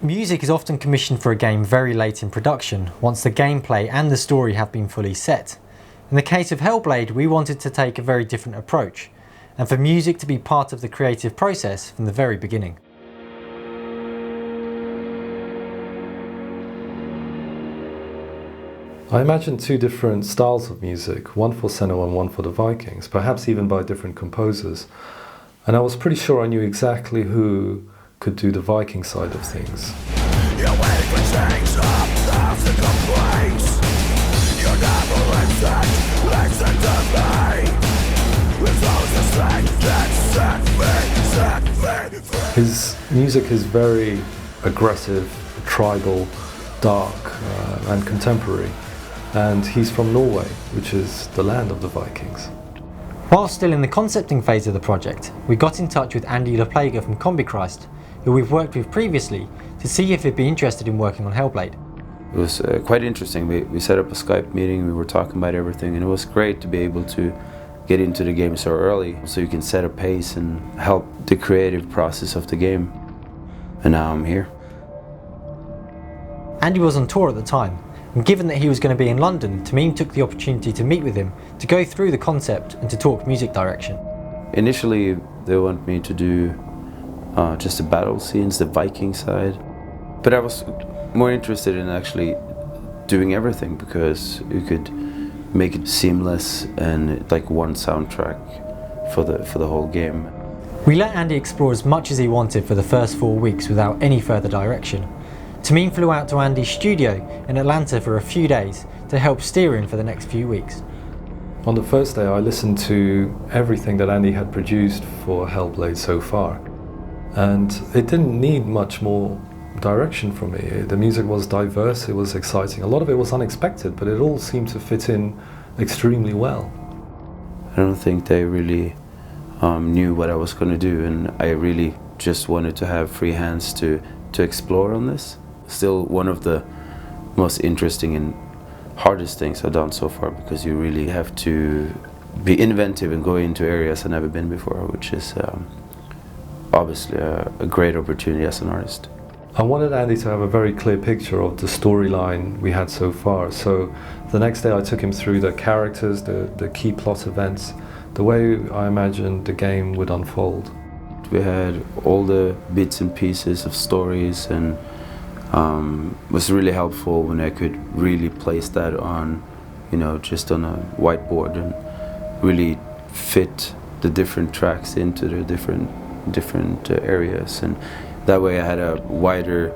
Music is often commissioned for a game very late in production, once the gameplay and the story have been fully set. In the case of Hellblade, we wanted to take a very different approach, and for music to be part of the creative process from the very beginning. I imagined two different styles of music, one for Senua and one for the Vikings, perhaps even by different composers. And I was pretty sure I knew exactly who could do the Viking side of things. His music is very aggressive, tribal, dark, and contemporary. And he's from Norway, which is the land of the Vikings. While still in the concepting phase of the project, we got in touch with Andy LaPlaga from Combichrist, who we've worked with previously, to see if he'd be interested in working on Hellblade. It was quite interesting. We set up a Skype meeting, we were talking about everything, and it was great to be able to get into the game so early, so you can set a pace and help the creative process of the game. And now I'm here. Andy was on tour at the time, and given that he was going to be in London, Tamim took the opportunity to meet with him to go through the concept and to talk music direction. Initially, they want me to do just the battle scenes, the Viking side. But I was more interested in actually doing everything, because you could make it seamless and like one soundtrack for the whole game. We let Andy explore as much as he wanted for the first 4 weeks without any further direction. Tamim flew out to Andy's studio in Atlanta for a few days to help steer him for the next few weeks. On the first day, I listened to everything that Andy had produced for Hellblade so far. And it didn't need much more direction from me. The music was diverse, it was exciting. A lot of it was unexpected, but it all seemed to fit in extremely well. I don't think they really knew what I was going to do, and I really just wanted to have free hands to explore on this. Still one of the most interesting and hardest things I've done so far, because you really have to be inventive and go into areas I've never been before, which is obviously a great opportunity as an artist. I wanted Andy to have a very clear picture of the storyline we had so far, so the next day I took him through the characters, the key plot events, the way I imagined the game would unfold. We had all the bits and pieces of stories, and it was really helpful when I could really place that on, just on a whiteboard and really fit the different tracks into the different areas. And that way I had a wider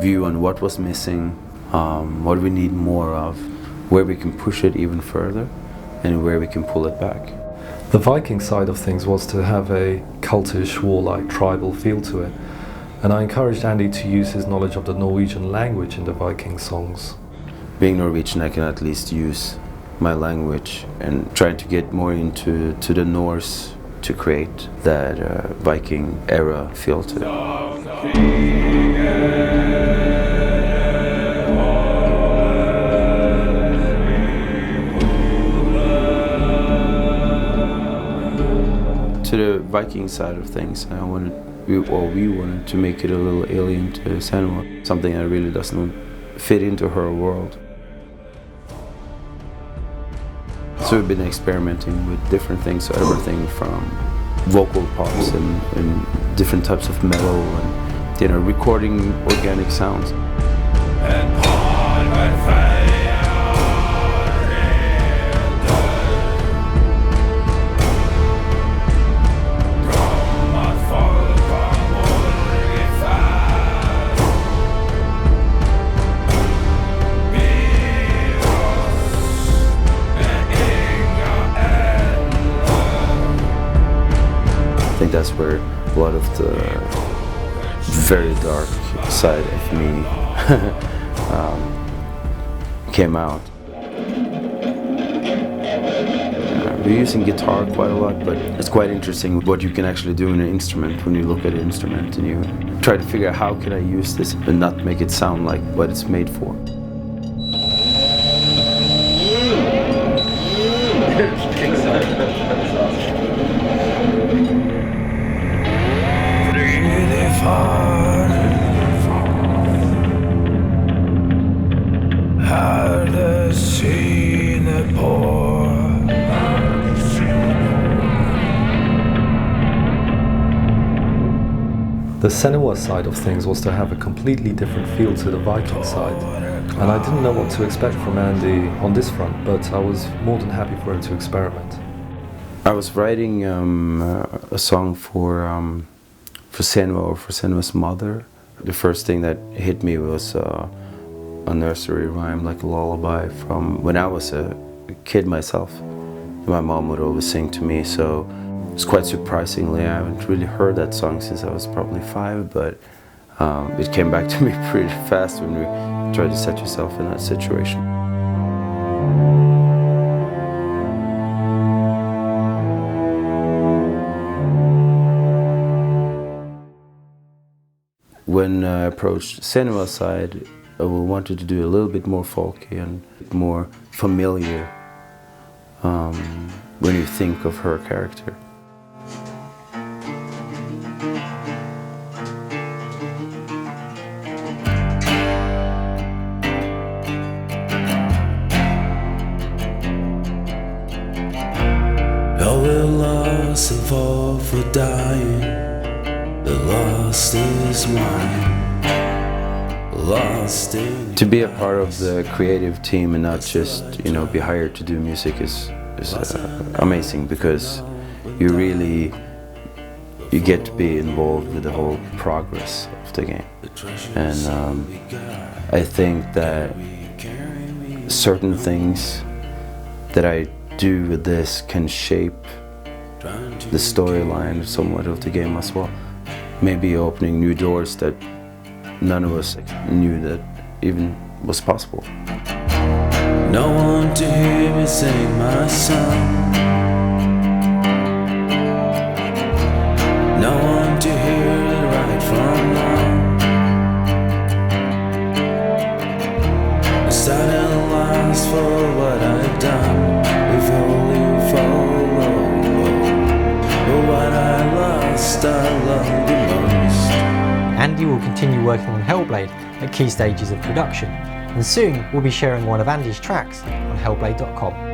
view on what was missing, what we need more of, where we can push it even further, and where we can pull it back. The Viking side of things was to have a cultish, warlike, tribal feel to it, and I encouraged Andy to use his knowledge of the Norwegian language in the Viking songs. Being Norwegian, I can at least use my language and try to get more into the Norse to create that Viking era feel to it. To the Viking side of things, we wanted to make it a little alien to Senua, something that really doesn't fit into her world. So we've been experimenting with different things, so everything from vocal pops and different types of mellow, and recording organic sounds. I think that's where a lot of the very dark side of me came out. We're using guitar quite a lot, but it's quite interesting what you can actually do in an instrument when you look at an instrument and you try to figure out how can I use this and not make it sound like what it's made for. The Senua side of things was to have a completely different feel to the Viking side, and I didn't know what to expect from Andy on this front, but I was more than happy for him to experiment. I was writing a song for Senua, or for Senua's mother. The first thing that hit me was a nursery rhyme, like a lullaby from when I was a kid myself. My mom would always sing to me, so it's quite surprisingly, I haven't really heard that song since I was probably 5, but it came back to me pretty fast when we tried to set yourself in that situation. When I approached Senua's side, I wanted to do a little bit more folky and more familiar when you think of her character. All we're lost and fall for dying. The lost is mine. Lost in To be a part of the creative team and not just, be hired to do music is amazing, because you get to be involved with the whole progress of the game. And I think that certain things that I do with this can shape the storyline somewhat of the game as well. Maybe opening new doors that none of us knew that even was possible. no one to hear me sing my song. No one to hear it right from wrong. I started lost for what I've done. If only follow. But what I lost, I love the most. Andy will continue working on Hellblade at key stages of production, and soon we'll be sharing one of Andy's tracks on Hellblade.com.